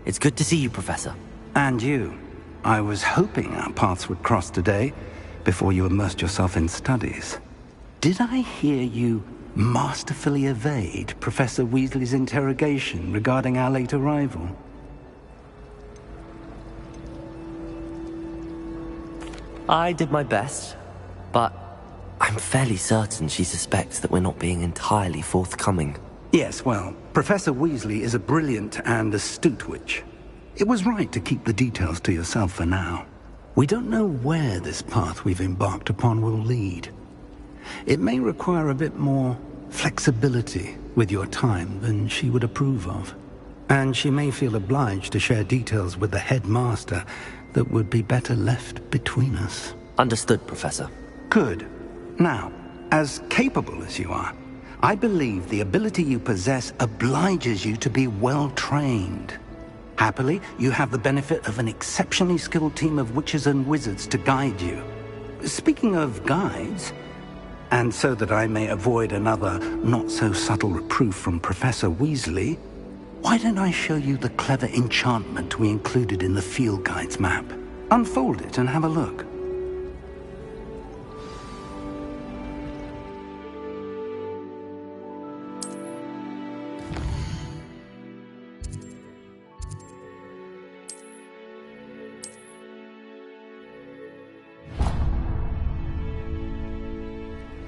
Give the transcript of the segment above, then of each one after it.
It's good to see you, Professor. And you. I was hoping our paths would cross today, before you immersed yourself in studies. Did I hear you masterfully evade Professor Weasley's interrogation regarding our late arrival? I did my best, but I'm fairly certain she suspects that we're not being entirely forthcoming. Yes, well, Professor Weasley is a brilliant and astute witch. It was right to keep the details to yourself for now. We don't know where this path we've embarked upon will lead. It may require a bit more flexibility with your time than she would approve of. And she may feel obliged to share details with the headmaster that would be better left between us. Understood, Professor. Good. Now, as capable as you are, I believe the ability you possess obliges you to be well trained. Happily, you have the benefit of an exceptionally skilled team of witches and wizards to guide you. Speaking of guides, and so that I may avoid another not-so-subtle reproof from Professor Weasley, why don't I show you the clever enchantment we included in the field guide's map? Unfold it and have a look.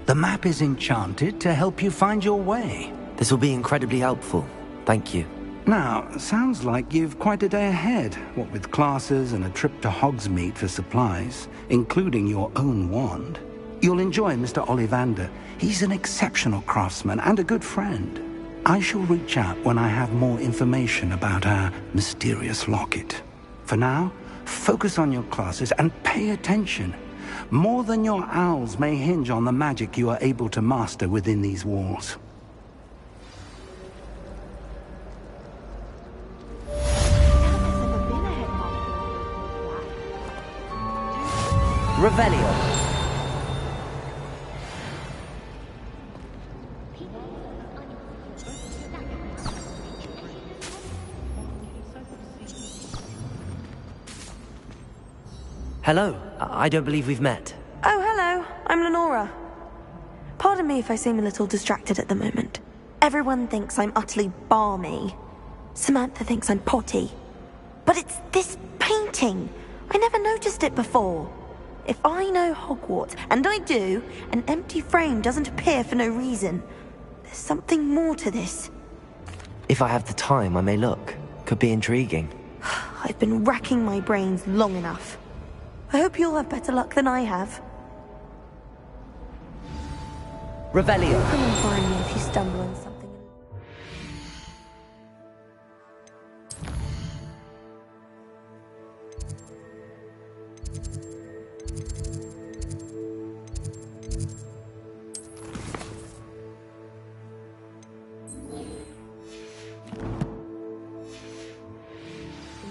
The map is enchanted to help you find your way. This will be incredibly helpful. Thank you. Now, sounds like you've quite a day ahead, what with classes and a trip to Hogsmeade for supplies, including your own wand. You'll enjoy Mr. Ollivander. He's an exceptional craftsman and a good friend. I shall reach out when I have more information about our mysterious locket. For now, focus on your classes and pay attention. More than your owls may hinge on the magic you are able to master within these walls. Revelio. Hello. I don't believe we've met. Oh, hello. I'm Lenora. Pardon me if I seem a little distracted at the moment. Everyone thinks I'm utterly balmy. Samantha thinks I'm potty. But it's this painting. I never noticed it before. If I know Hogwarts, and I do, an empty frame doesn't appear for no reason. There's something more to this. If I have the time, I may look. Could be intriguing. I've been racking my brains long enough. I hope you'll have better luck than I have. Revelio. Come and find me if you stumble on something.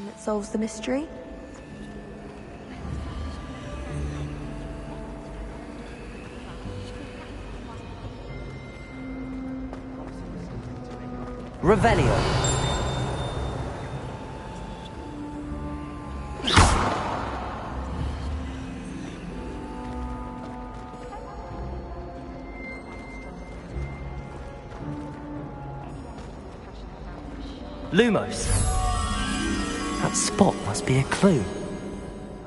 That solves the mystery. Revelio. Lumos. That spot must be a clue.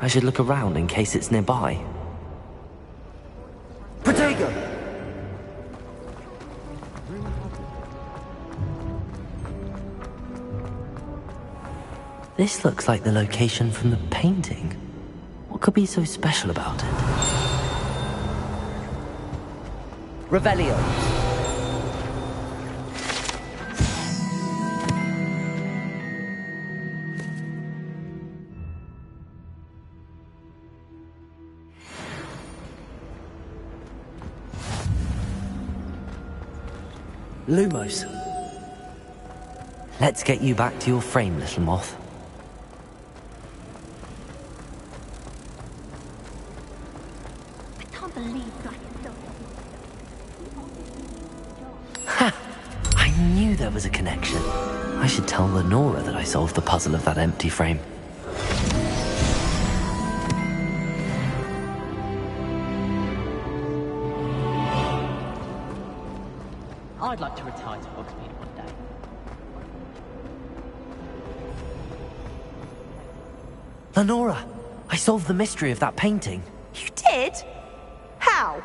I should look around in case it's nearby. Protego! This looks like the location from the painting. What could be so special about it? Revelio. Lumos. Let's get you back to your frame, little moth. Ha! I knew there was a connection. I should tell Lenora that I solved the puzzle of that empty frame. I'd like to retire to Hogsmeade one day. Lenora! I solved the mystery of that painting. You did? How?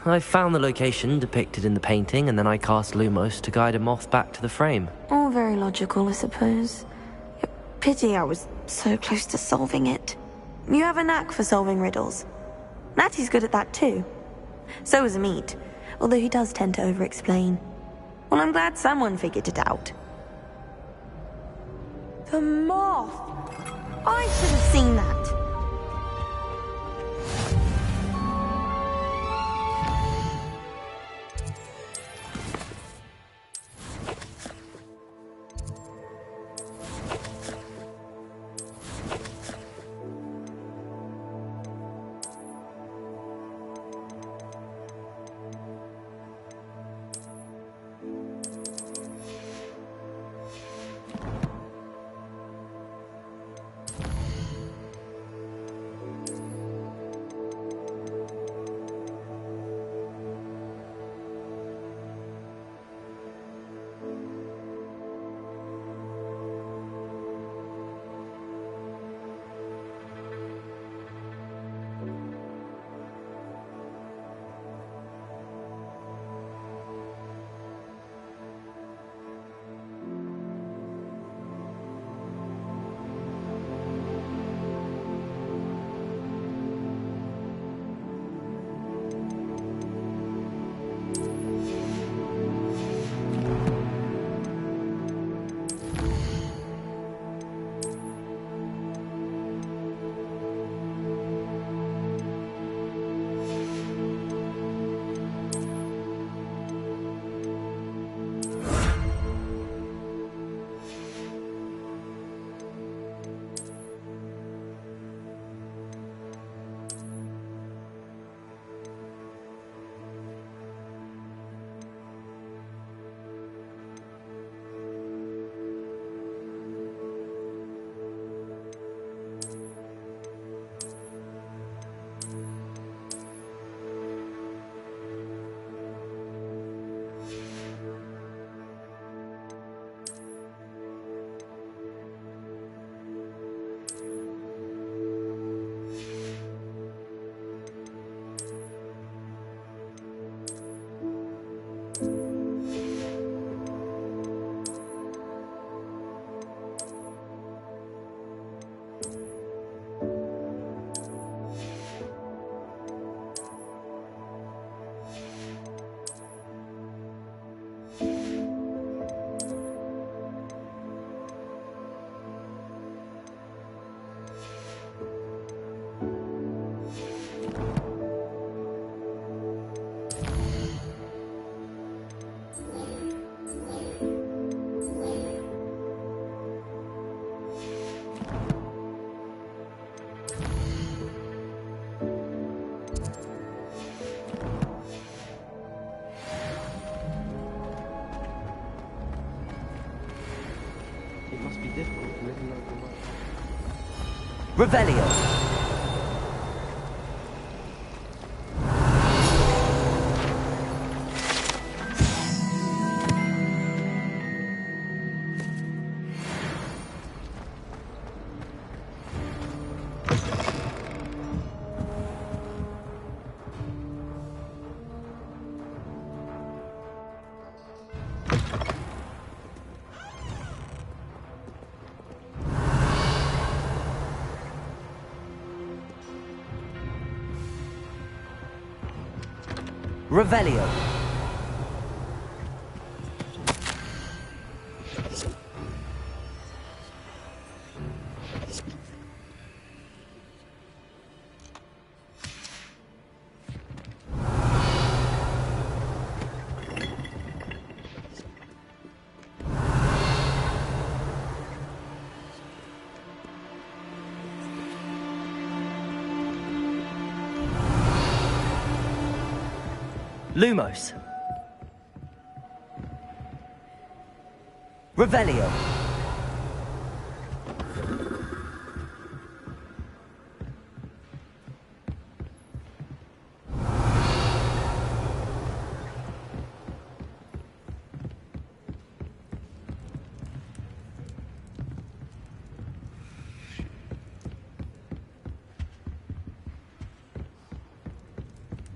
I found the location depicted in the painting, and then I cast Lumos to guide a moth back to the frame. All very logical, I suppose. Pity I was so close to solving it. You have a knack for solving riddles. Natty's good at that too. So is Amit, although he does tend to over-explain. Well, I'm glad someone figured it out. The moth! I should have seen that. Revelio. Revelio. Lumos. Revelio.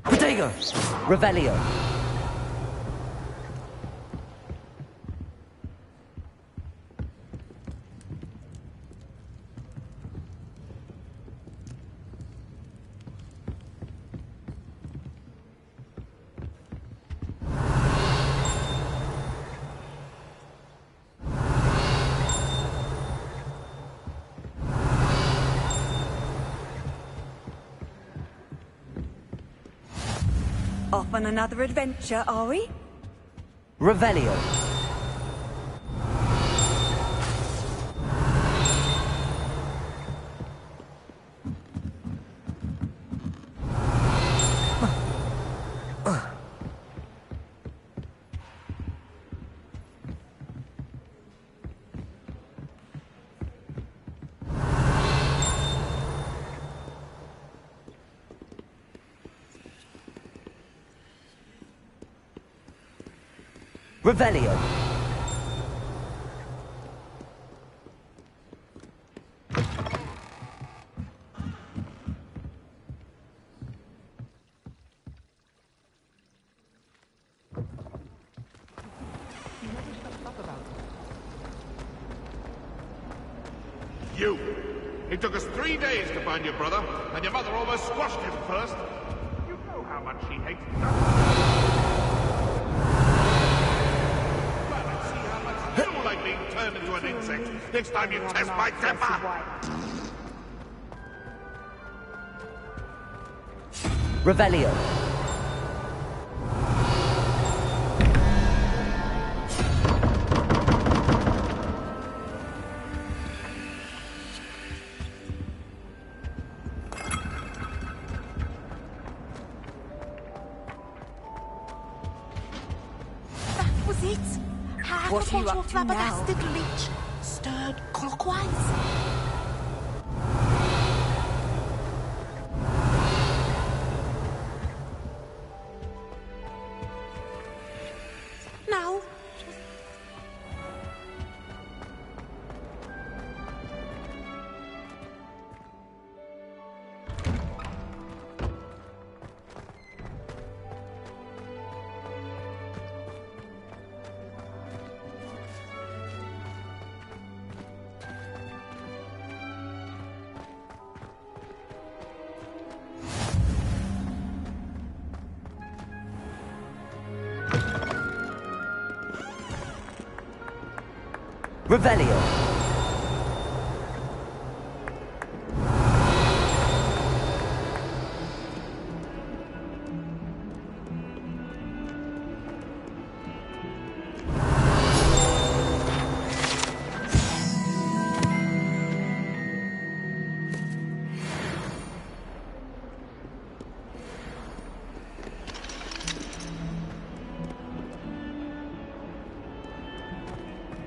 Protego. Revelio. Off on another adventure, are we? Revelio. Revelio. You! It took us 3 days to find your brother, and your mother almost squashed him first. You know how much she hates like being turned into an insect. Next time you test my temper! Revelio. That was it. What are you up to now? Flabbergasted leech stirred clockwise. Now. Revelio.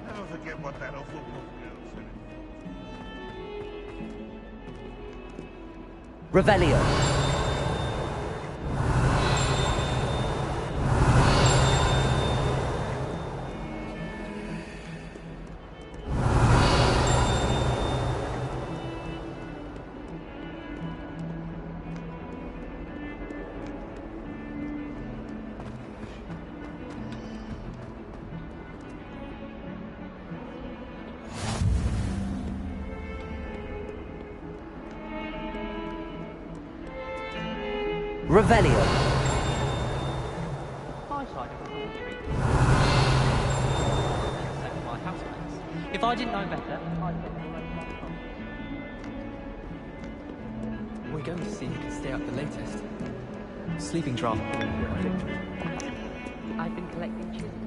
Never forget what that awful wolf girl said. Revelio. Revelio. My side of the country. My housemates. If I didn't know better, I'd We're going to see who can stay up the latest. Sleeping draft. I've been collecting children.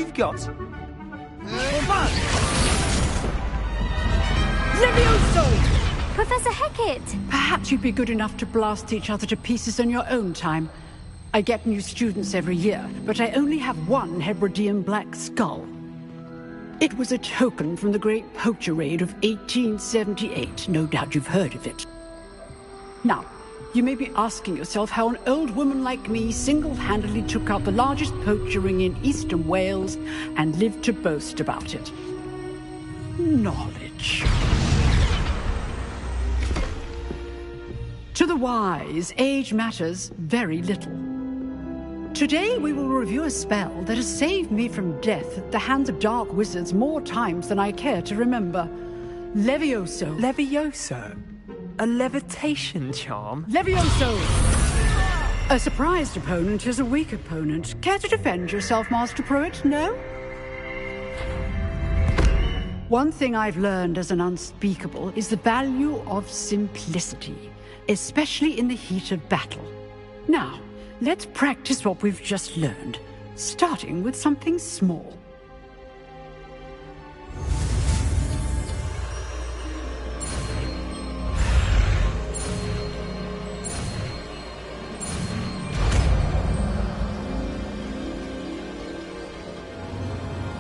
you've got? Levioso! Professor Hecat! Perhaps you'd be good enough to blast each other to pieces on your own time. I get new students every year, but I only have one Hebridean black skull. It was a token from the Great Poacher Raid of 1878. No doubt you've heard of it. Now, you may be asking yourself how an old woman like me single-handedly took out the largest poacher ring in eastern Wales and lived to boast about it. Knowledge. To the wise, age matters very little. Today we will review a spell that has saved me from death at the hands of dark wizards more times than I care to remember. Levioso. Levioso? A levitation charm? Levioso! A surprised opponent is a weak opponent. Care to defend yourself, Master Pruitt? No? One thing I've learned as an unspeakable is the value of simplicity, especially in the heat of battle. Now, let's practice what we've just learned, starting with something small.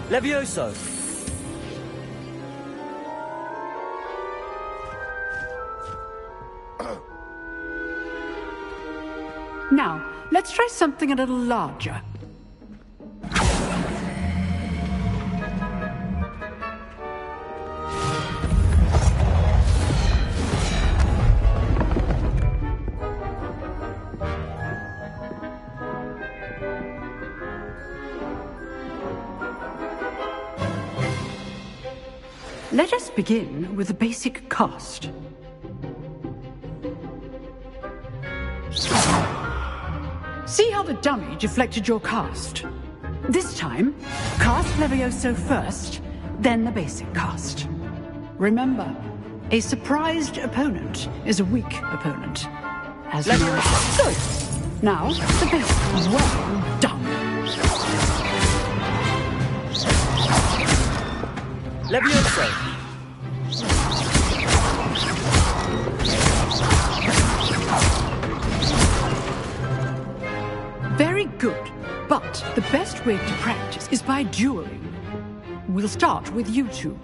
Levioso! Now, let's try something a little larger. Let us begin with the basic cast. See how the dummy deflected your cast? This time, cast Levioso first, then the basic cast. Remember, a surprised opponent is a weak opponent. As you know. Good. Now, the basic. Well done. Levioso! Very good, but the best way to practice is by dueling. We'll start with you two.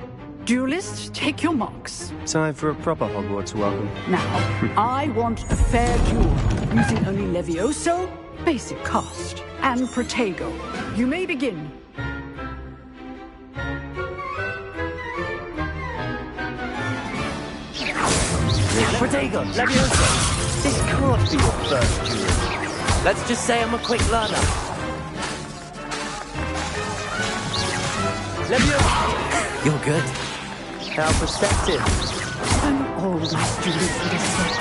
Duelists, take your marks. Time for a proper Hogwarts welcome. Now, I want a fair duel, using only Levioso, basic cast, and Protego. You may begin. Protego! Levioso! This can't be your first duel. Let's just say I'm a quick learner. Levioso! You're good. How perceptive. I'm always students with a set.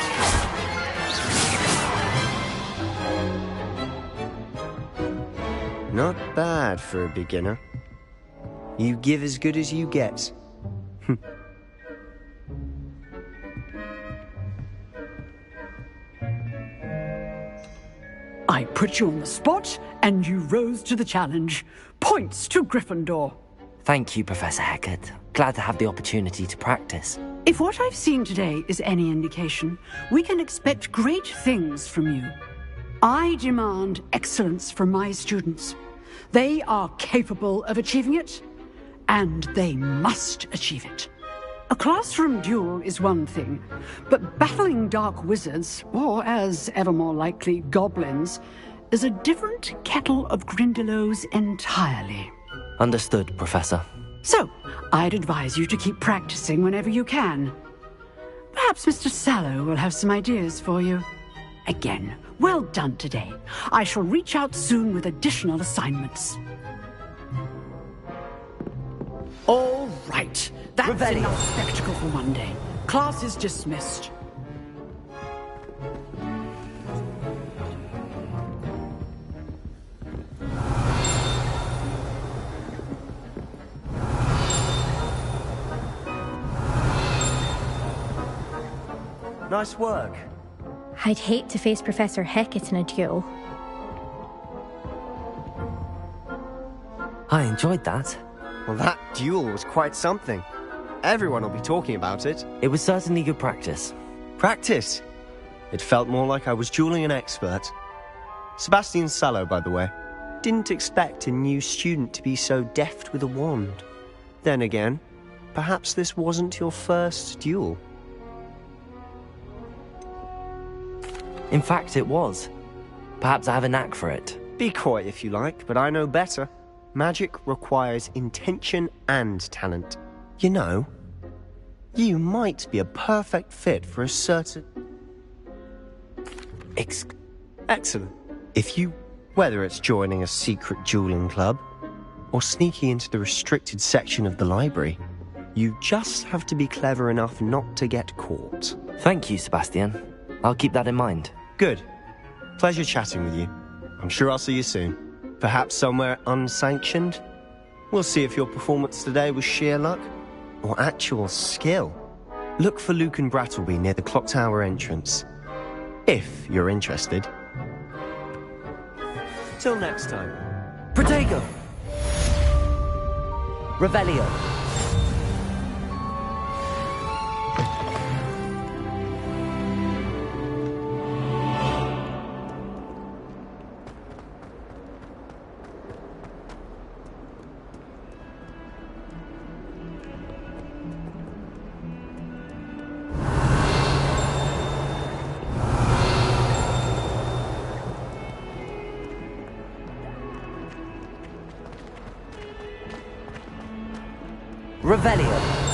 Not bad for a beginner. You give as good as you get. I put you on the spot, and you rose to the challenge. Points to Gryffindor. Thank you, Professor Hecat. Glad to have the opportunity to practice. If what I've seen today is any indication, we can expect great things from you. I demand excellence from my students. They are capable of achieving it, and they must achieve it. A classroom duel is one thing, but battling dark wizards, or as ever more likely, goblins, is a different kettle of Grindylows entirely. Understood, Professor. So, I'd advise you to keep practicing whenever you can. Perhaps Mr. Sallow will have some ideas for you. Again, well done today. I shall reach out soon with additional assignments. All right. That's enough spectacle for one day. Class is dismissed. Nice work. I'd hate to face Professor I enjoyed that. Well, that duel was quite something. Everyone will be talking about it. It was certainly good practice. Practice? It felt more like I was dueling an expert. Sebastian Sallow, by the way. Didn't expect a new student to be so deft with a wand. Then again, perhaps this wasn't your first duel. In fact, it was. Perhaps I have a knack for it. Be coy if you like, but I know better. Magic requires intention and talent. You know, you might be a perfect fit for a certain... Excellent. Whether it's joining a secret dueling club or sneaking into the restricted section of the library, you just have to be clever enough not to get caught. Thank you, Sebastian. I'll keep that in mind. Good. Pleasure chatting with you. I'm sure I'll see you soon. Perhaps somewhere unsanctioned? We'll see if your performance today was sheer luck or actual skill. Look for Luke and Brattleby near the clock tower entrance. If you're interested. Till next time. Protego! Revelio! Revelio.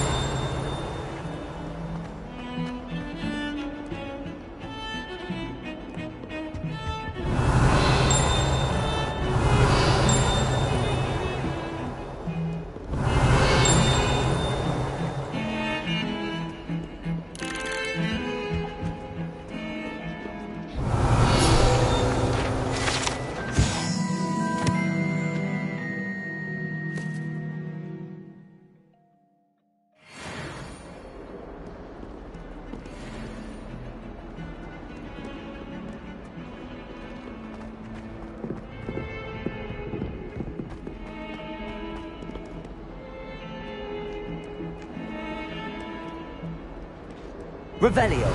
Revelio.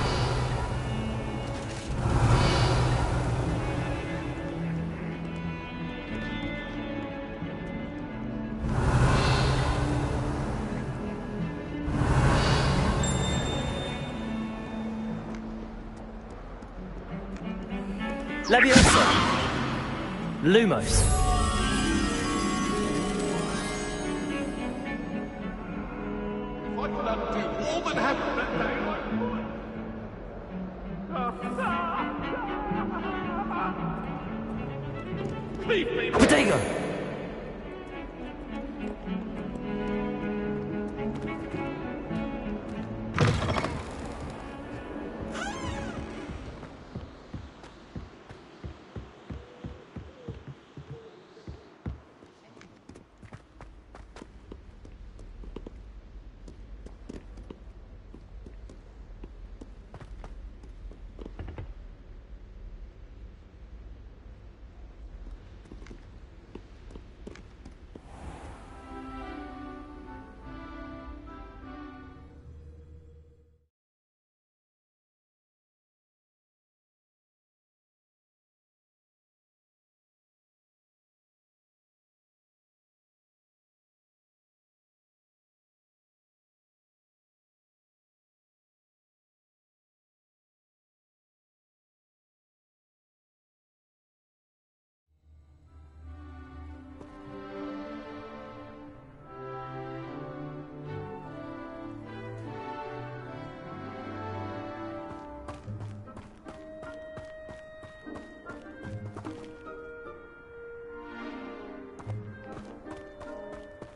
Leviosa. Lumos. I cannot do all that happened that day. Leave me. Protego.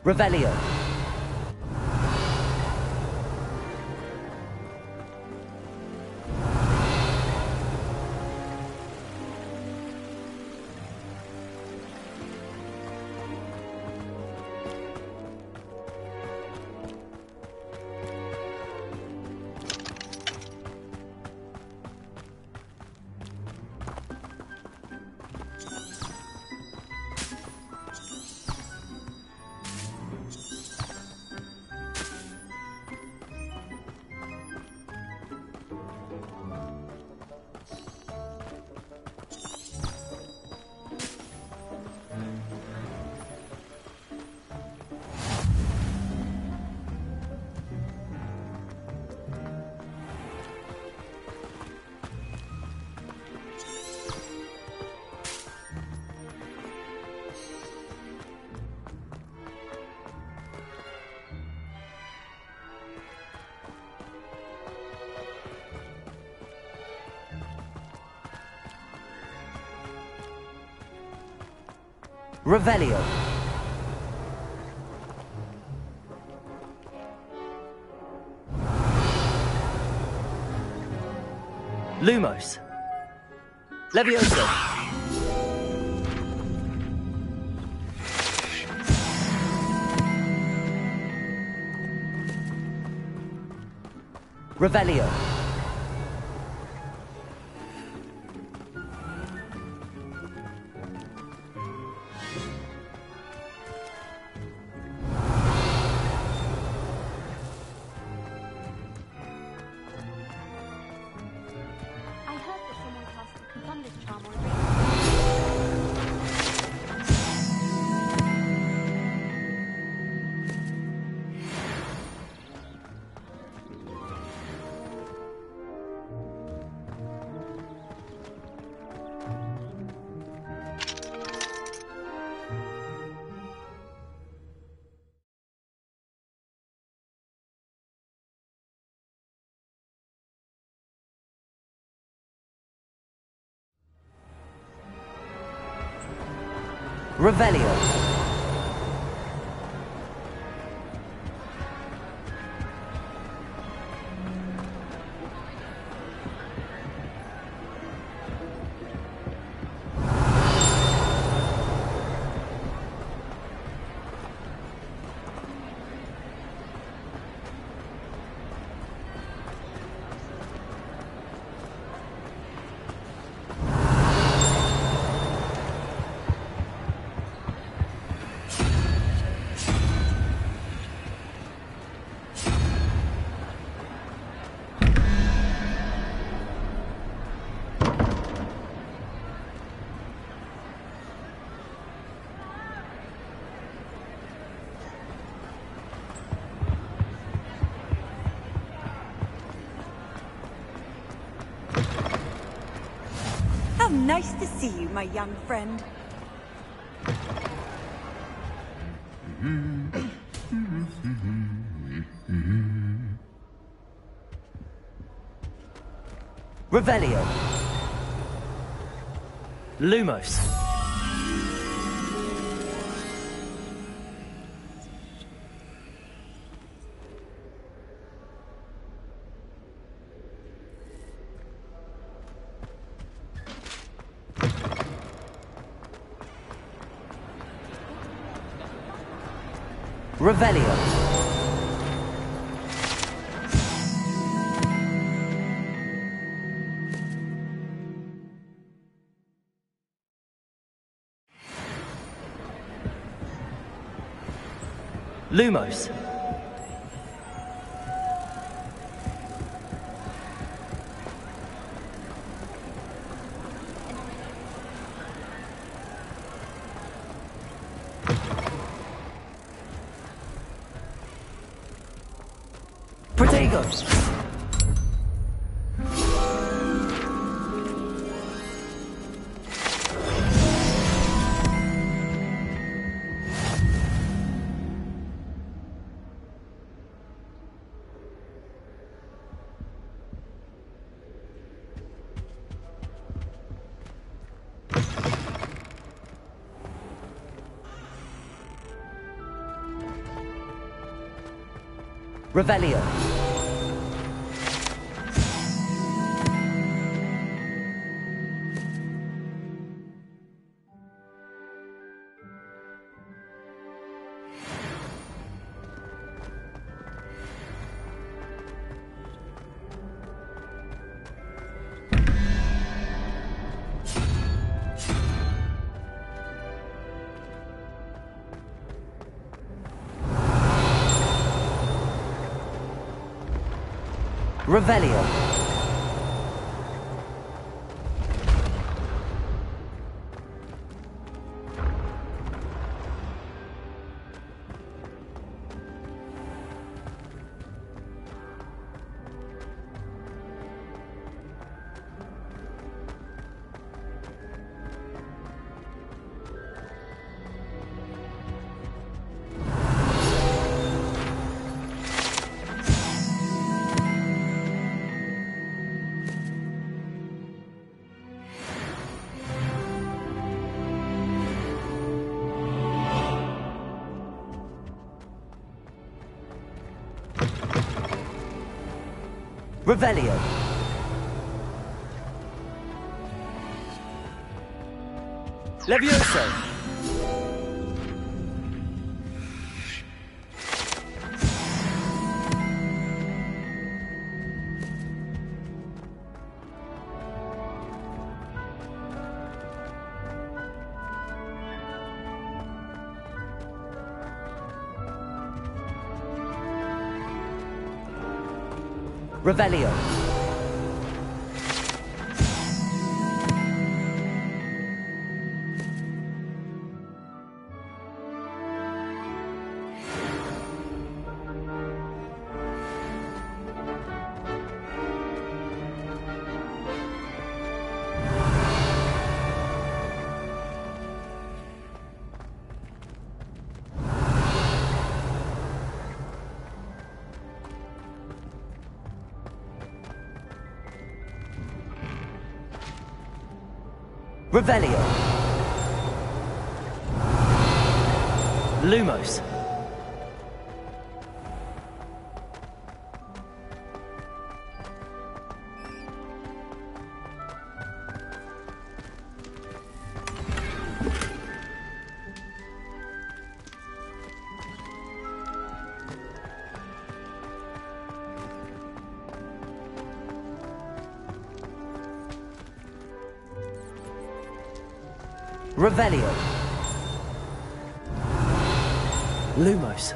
Revelio. Revelio. Lumos. Levioso. Revelio. I heard that someone cast the Confundus charm on a Revelio. How nice to see you, my young friend. Revelio. Lumos. Revelio. Lumos. Protego. Revelio. Revelio. Revelio. Levioso. Revelio. Revelio. Lumos. Revelio. Lumos.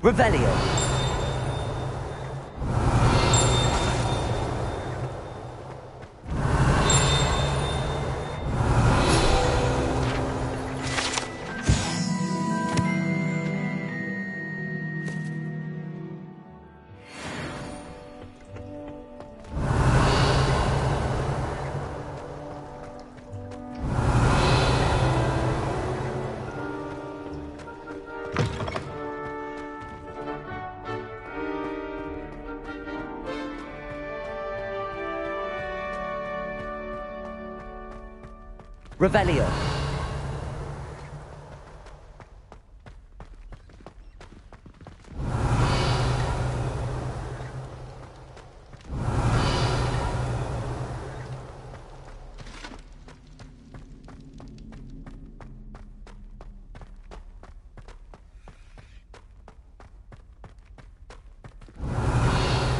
Revelio. Revelio.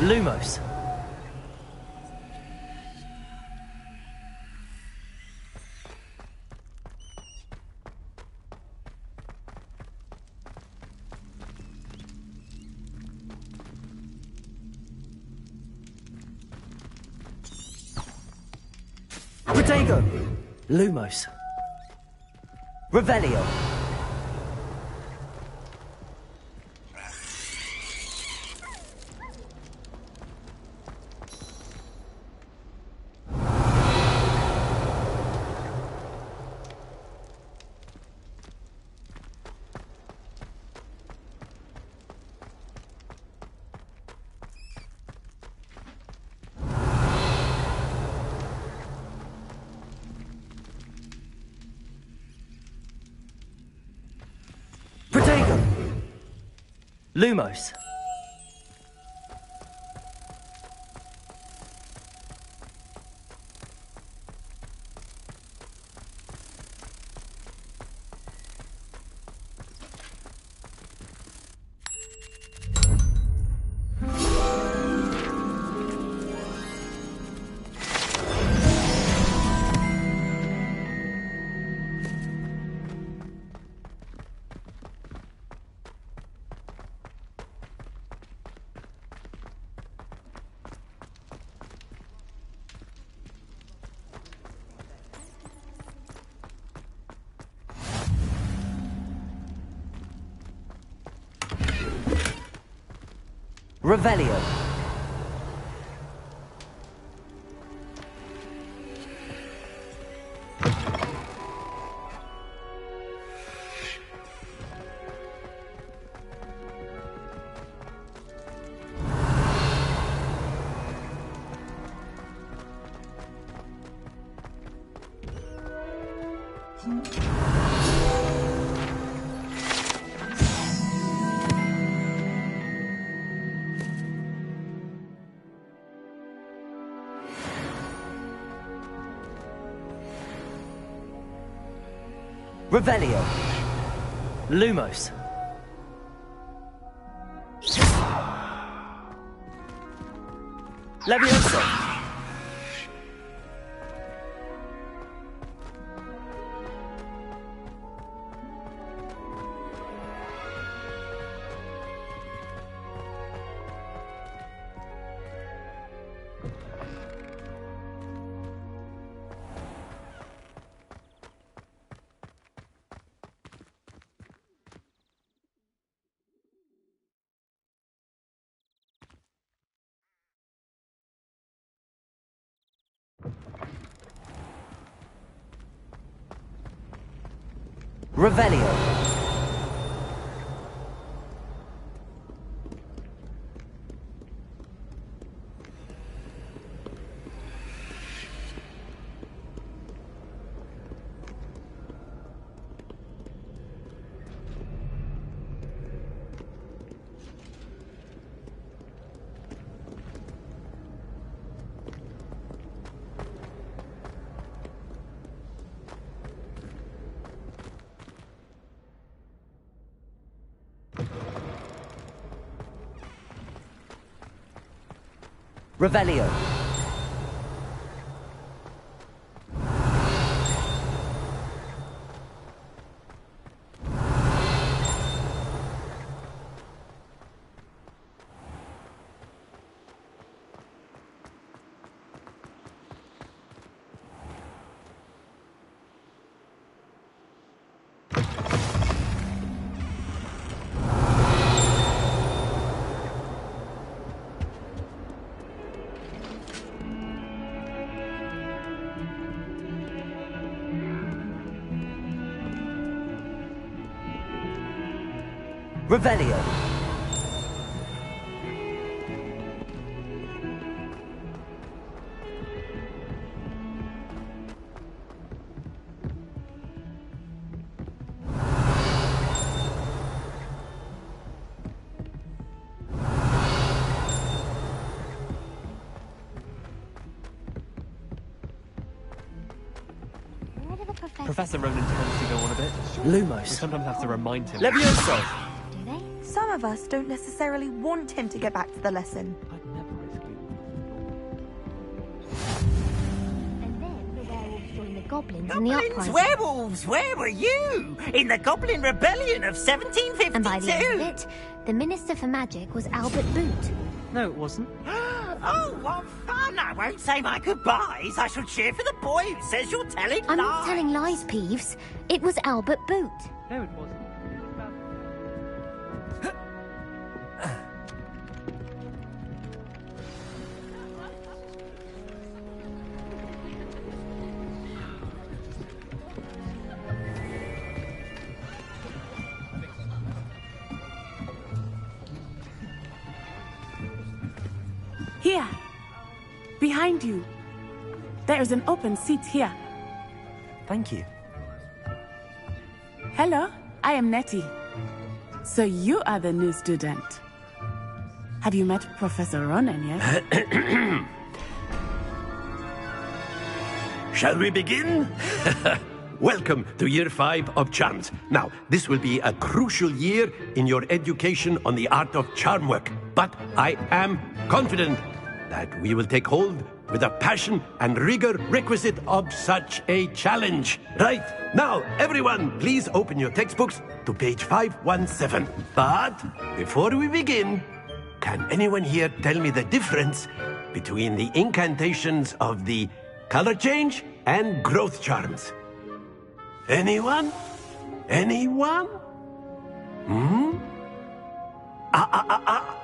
Lumos. Protego. Lumos. Revelio. Protego. Lumos. Revelio. Revelio. Lumos. Levioso. Revelio. Revelio. Revelio. Where did the Professor Ronan tends to go on a bit. Lumos. We sometimes have to remind him. Levioso. Do they? Some of us don't necessarily want him to get back to the lesson. I'd never risk And then the werewolves join the goblins in the Goblins, uprising. werewolves, where were you? In the Goblin Rebellion of 1752? And by the end of it, the Minister for Magic was Albert Boot. No, it wasn't. Oh, what fun! I won't say my goodbyes. I shall cheer for the boy who says you're telling I'm lies. not telling lies, Peeves. It was Albert Boot. No, it wasn't. Here. Behind you. There is an open seat here. Thank you. Hello, I am Nettie. So you are the new student. Have you met Professor Ronan yet? Shall we begin? Welcome to Year 5 of Charms. Now, this will be a crucial year in your education on the art of charm work. But I am confident that we will take hold with the passion and rigor requisite of such a challenge. Right, now, everyone, please open your textbooks to page 517. But before we begin, can anyone here tell me the difference between the incantations of the color change and growth charms? Anyone? Anyone? Hmm?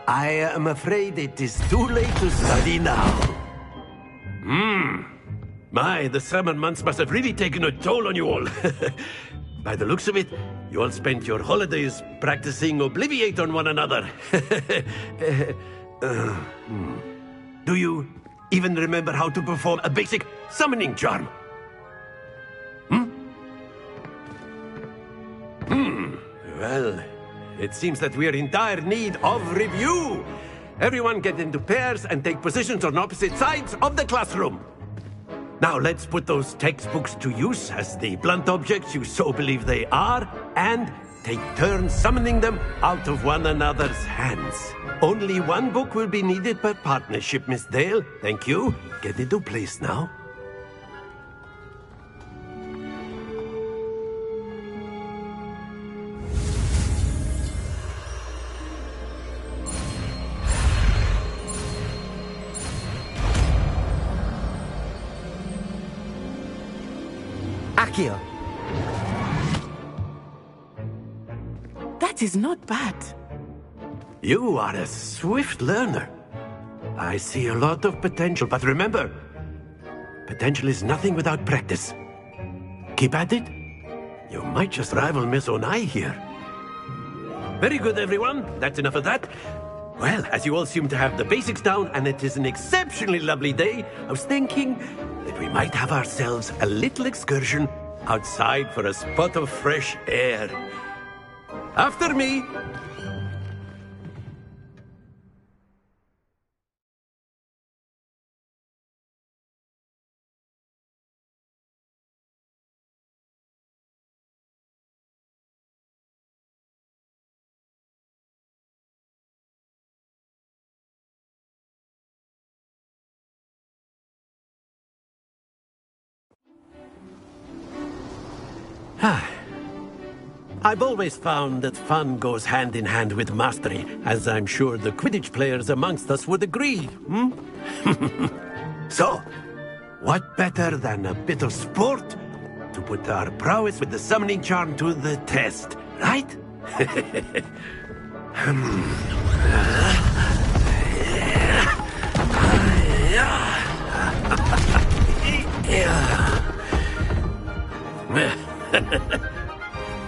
I am afraid it is too late to study now. My, the summer months must have really taken a toll on you all. By the looks of it, you all spent your holidays practicing Obliviate on one another. Do you even remember how to perform a basic summoning charm? Well, it seems that we are in dire need of review. Everyone get into pairs and take positions on opposite sides of the classroom. Now let's put those textbooks to use as the blunt objects you so believe they are, and take turns summoning them out of one another's hands. Only one book will be needed per partnership, Miss Dale. Thank you. Get into place now. Accio. That is not bad. You are a swift learner. I see a lot of potential, but remember, potential is nothing without practice. Keep at it. You might just rival Miss Onai here. Very good, everyone. That's enough of that. Well, as you all seem to have the basics down, and it is an exceptionally lovely day, I was thinking that we might have ourselves a little excursion outside for a spot of fresh air. After me! I've always found that fun goes hand in hand with mastery, as I'm sure the Quidditch players amongst us would agree, So, what better than a bit of sport to put our prowess with the summoning charm to the test, right?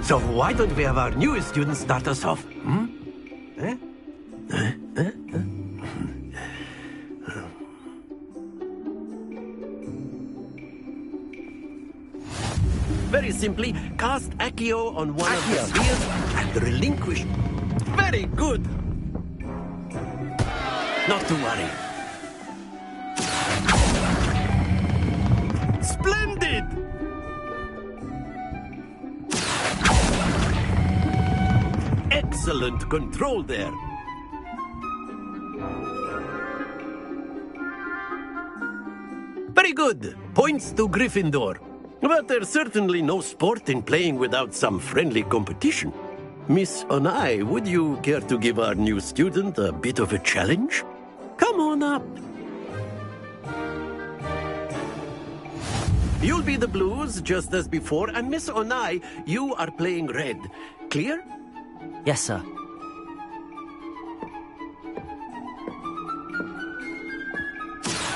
So why don't we have our newest student start us off? Very simply, cast Accio on one of the spheres and relinquish. Very good! Not to worry. Splendid! Excellent control there. Very good. Points to Gryffindor. But there's certainly no sport in playing without some friendly competition. Miss Onai, would you care to give our new student a bit of a challenge? Come on up. You'll be the blues, just as before, and Miss Onai, you are playing red. Clear? Yes, sir.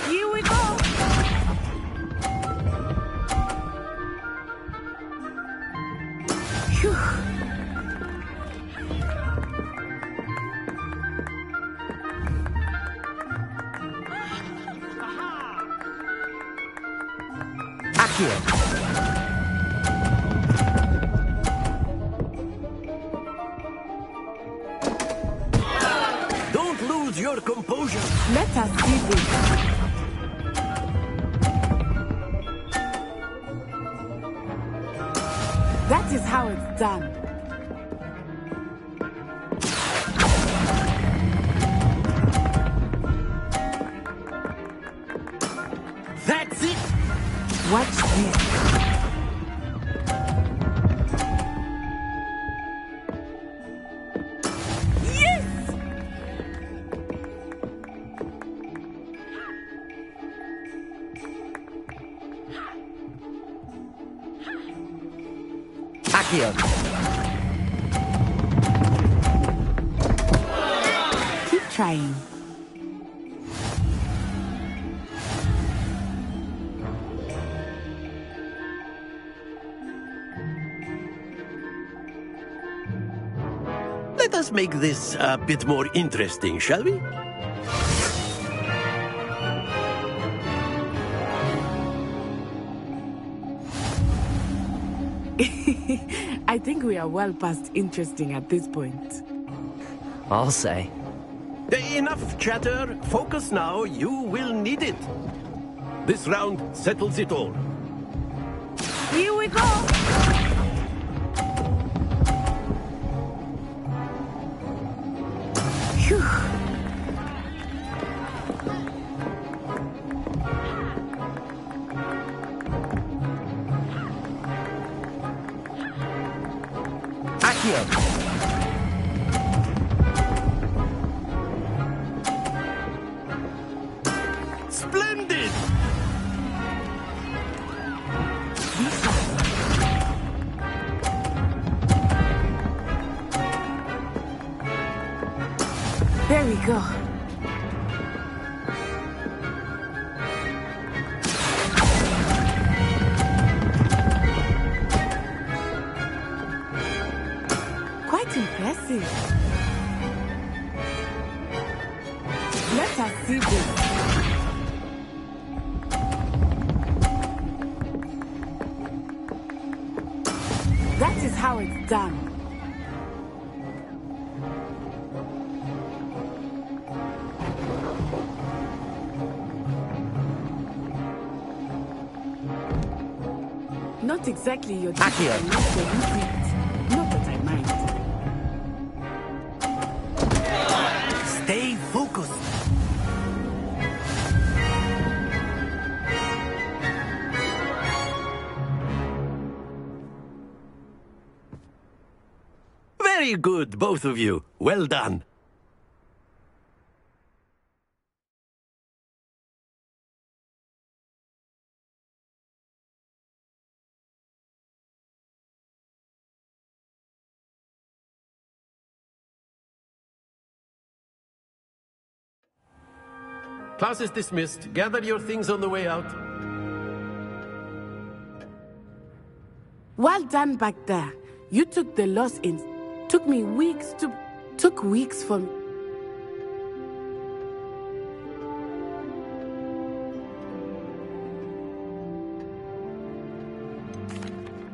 Here we go! Phew. Accio. Your composure. Let us see this. That is how it's done. That's it. Watch this. Keep trying. Let us make this a bit more interesting, shall we? I think we are well past interesting at this point. I'll say. Enough chatter. Focus now. You will need it. This round settles it all. Here we go! Phew. Splendid! There we go. Quite impressive. Let us see this. That is how it's done. Not exactly your Accio. Not that I mind. Stay focused. Very good, both of you. Well done. Class is dismissed. Gather your things on the way out. Well done back there. You took the loss in. Took weeks for...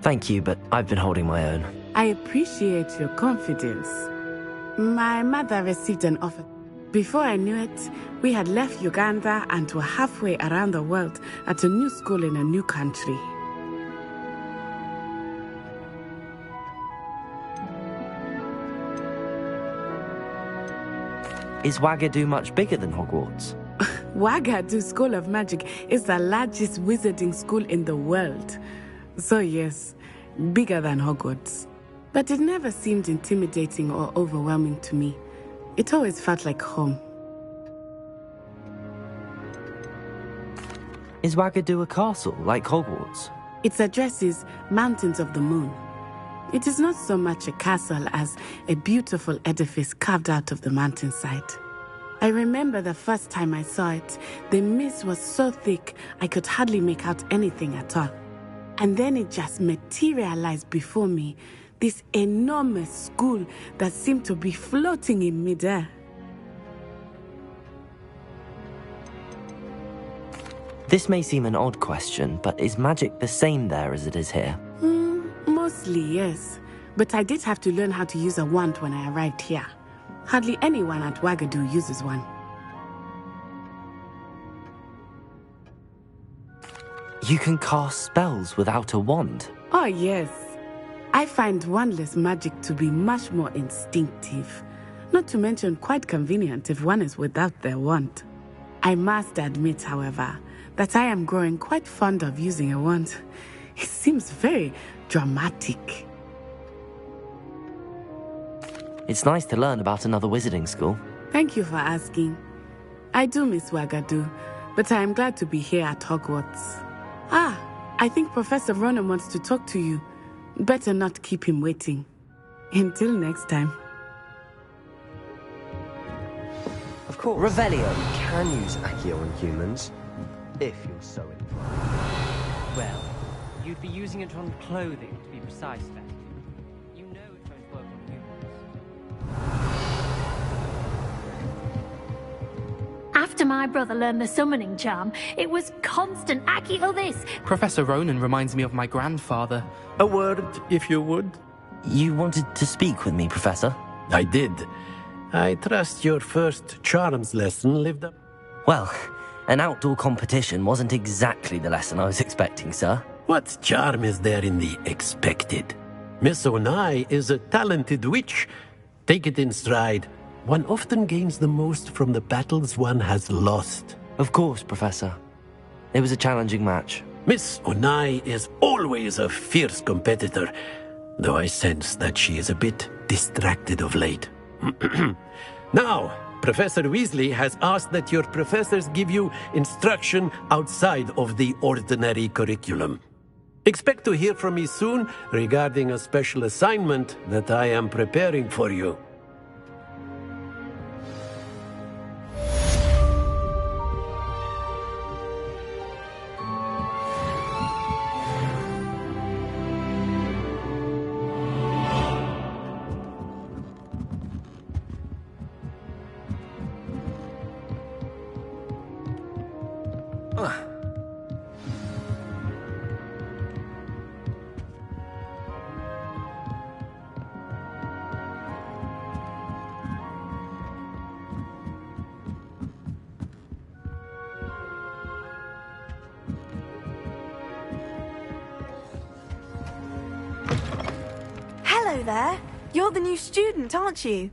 Thank you, but I've been holding my own. I appreciate your confidence. My mother received an offer. Before I knew it, we had left Uganda and were halfway around the world at a new school in a new country. Is Wagadu much bigger than Hogwarts? Wagadu School of Magic is the largest wizarding school in the world. So yes, bigger than Hogwarts. But it never seemed intimidating or overwhelming to me. It always felt like home. Is Wagadu a castle, like Hogwarts? Its address is Mountains of the Moon. It is not so much a castle as a beautiful edifice carved out of the mountainside. I remember the first time I saw it, the mist was so thick I could hardly make out anything at all. And then it just materialized before me, this enormous school that seemed to be floating in midair. This may seem an odd question, but is magic the same there as it is here? Mostly, yes. But I did have to learn how to use a wand when I arrived here. Hardly anyone at Wagadu uses one. You can cast spells without a wand? Oh, yes. I find wandless magic to be much more instinctive. Not to mention quite convenient if one is without their wand. I must admit, however, that I am growing quite fond of using a wand. It seems very dramatic. It's nice to learn about another wizarding school. Thank you for asking. I do miss Wagadu, but I am glad to be here at Hogwarts. Ah, I think Professor Ronan wants to talk to you. Better not keep him waiting. Until next time. course. Revelio. You can use Accio on humans, if you're so inclined. Well, you'd be using it on clothing, to be precise, then. You know it won't work on humans. After my brother learned the summoning charm, it was constant Accio this. Professor Ronan reminds me of my grandfather. A word, if you would. You wanted to speak with me, Professor? I did. I trust your first charms lesson lived up. Well, an outdoor competition wasn't exactly the lesson I was expecting, sir. What charm is there in the expected? Miss Onai is a talented witch. Take it in stride. One often gains the most from the battles one has lost. Of course, Professor. It was a challenging match. Miss Onai is always a fierce competitor, though I sense that she is a bit distracted of late. Now, Professor Weasley has asked that your professors give you instruction outside of the ordinary curriculum. Expect to hear from me soon regarding a special assignment that I am preparing for you. Hello there. You're the new student, aren't you?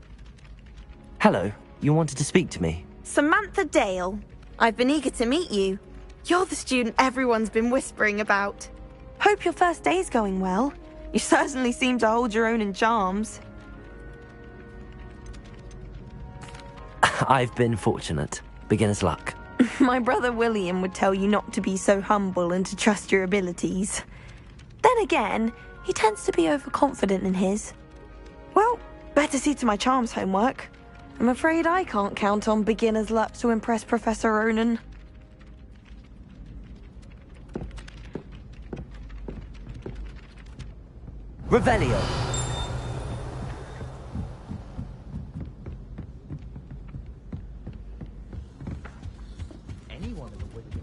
Hello, you wanted to speak to me? Samantha Dale. I've been eager to meet you. You're the student everyone's been whispering about. Hope your first day's going well. You certainly seem to hold your own in charms. I've been fortunate. Beginner's luck. My brother William would tell you not to be so humble and to trust your abilities. Then again, he tends to be overconfident in his. Well, better see to my charms homework. I'm afraid I can't count on beginner's luck to impress Professor Ronan. Revelio. Anyone in the wicked.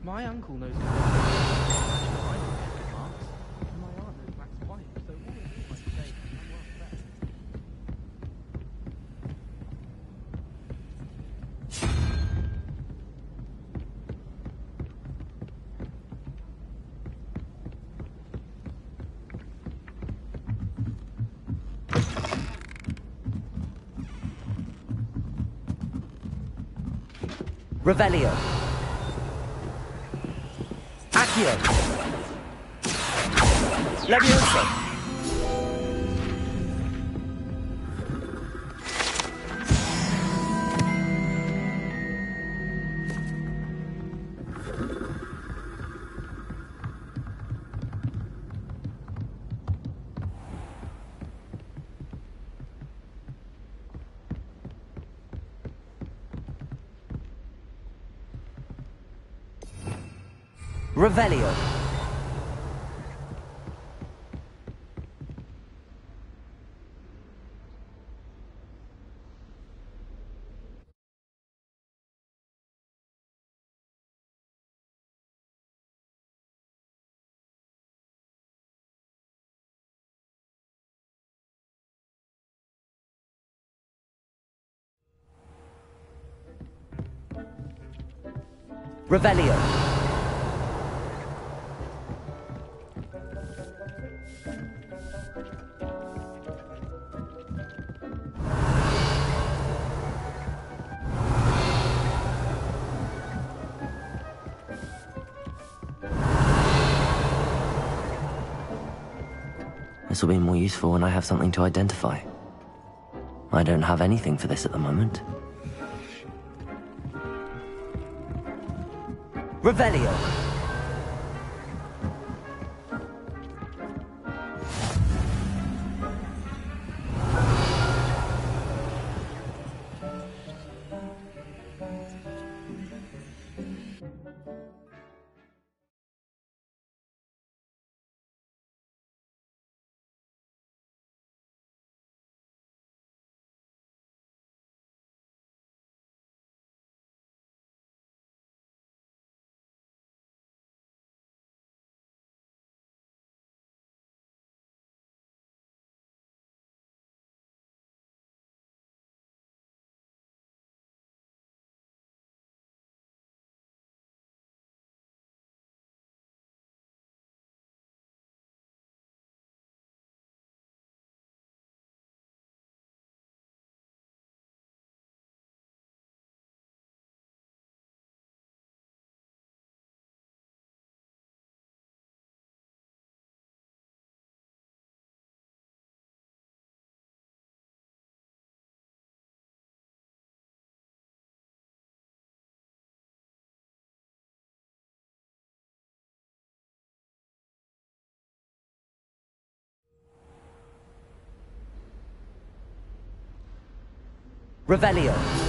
My uncle knows. Revelio. Accio. Leviosa. Revelio. Revelio. This will be more useful when I have something to identify. I don't have anything for this at the moment. Revelio. Revelio.